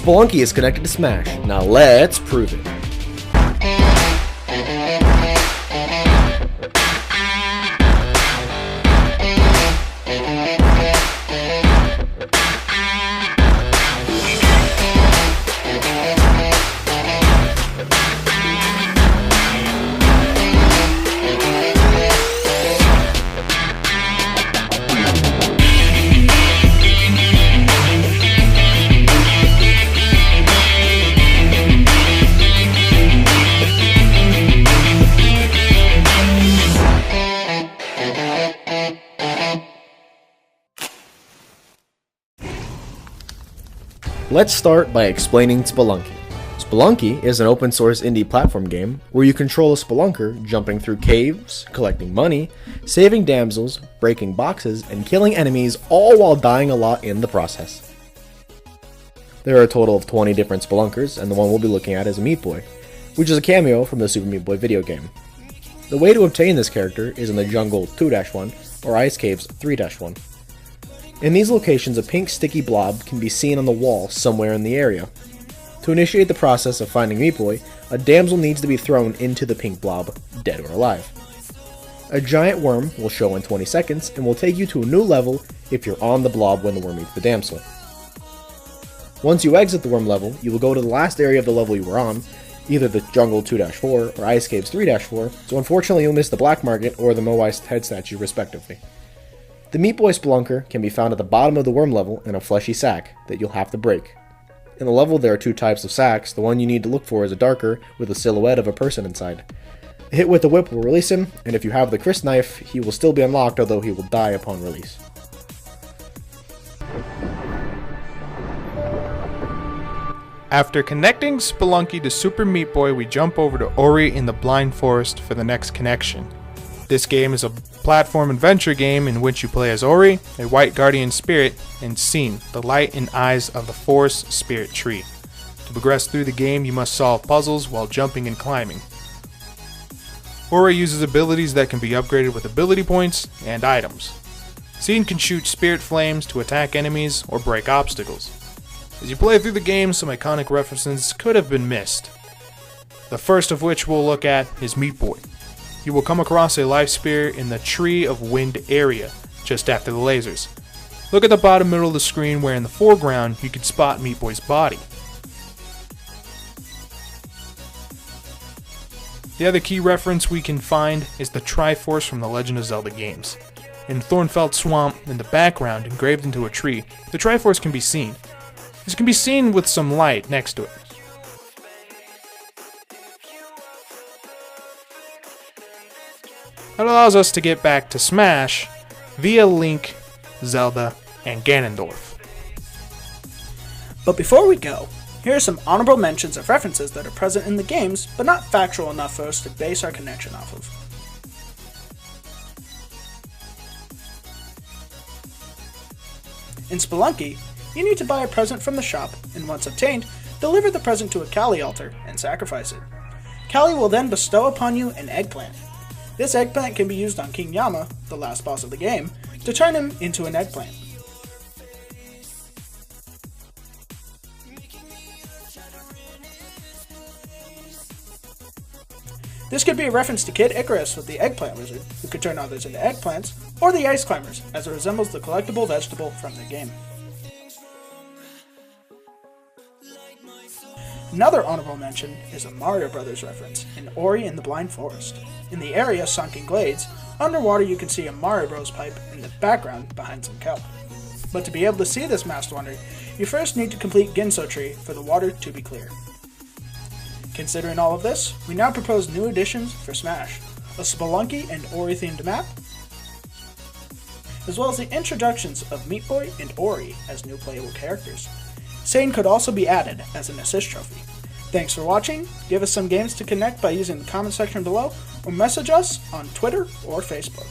Spelunky is connected to Smash. Now let's prove it. Let's start by explaining Spelunky. Spelunky is an open source indie platform game where you control a spelunker jumping through caves, collecting money, saving damsels, breaking boxes, and killing enemies, all while dying a lot in the process. There are a total of 20 different spelunkers, and the one we'll be looking at is Meat Boy, which is a cameo from the Super Meat Boy video game. The way to obtain this character is in the Jungle 2-1 or Ice Caves 3-1. In these locations, a pink sticky blob can be seen on the wall somewhere in the area. To initiate the process of finding Meat Boy, a damsel needs to be thrown into the pink blob, dead or alive. A giant worm will show in 20 seconds and will take you to a new level if you're on the blob when the worm eats the damsel. Once you exit the worm level, you will go to the last area of the level you were on, either the Jungle 2-4 or Ice Caves 3-4, so unfortunately you'll miss the Black Market or the Moai head statue respectively. The Meat Boy Spelunker can be found at the bottom of the worm level in a fleshy sack that you'll have to break. In the level there are two types of sacks. The one you need to look for is a darker with a silhouette of a person inside. A hit with the whip will release him, and if you have the Chris knife, he will still be unlocked, although he will die upon release. After connecting Spelunky to Super Meat Boy, we jump over to Ori in the Blind Forest for the next connection. This game is a platform adventure game in which you play as Ori, a white guardian spirit, and Scene, the light and eyes of the forest spirit tree. To progress through the game, you must solve puzzles while jumping and climbing. Ori uses abilities that can be upgraded with ability points and items. Scene can shoot spirit flames to attack enemies or break obstacles. As you play through the game, some iconic references could have been missed. The first of which we'll look at is Meat Boy. You will come across a life spear in the Tree of Wind area, just after the lasers. Look at the bottom middle of the screen where in the foreground you can spot Meat Boy's body. The other key reference we can find is the Triforce from the Legend of Zelda games. In Thornfelt Swamp, in the background, engraved into a tree, the Triforce can be seen. This can be seen with some light next to it. That allows us to get back to Smash via Link, Zelda, and Ganondorf. But before we go, here are some honorable mentions of references that are present in the games, but not factual enough for us to base our connection off of. In Spelunky, you need to buy a present from the shop, and once obtained, deliver the present to a Kali altar and sacrifice it. Kali will then bestow upon you an eggplant. This eggplant can be used on King Yama, the last boss of the game, to turn him into an eggplant. This could be a reference to Kid Icarus with the Eggplant Wizard, who could turn others into eggplants, or the Ice Climbers, as it resembles the collectible vegetable from the game. Another honorable mention is a Mario Brothers reference in Ori in the Blind Forest. In the area Sunken Glades, underwater you can see a Mario Bros pipe in the background behind some kelp. But to be able to see this Master Wonder, you first need to complete Ginso Tree for the water to be clear. Considering all of this, we now propose new additions for Smash, a Spelunky and Ori themed map, as well as the introductions of Meat Boy and Ori as new playable characters. Sane could also be added as an assist trophy. Thanks for watching, give us some games to connect by using the comment section below, or message us on Twitter or Facebook.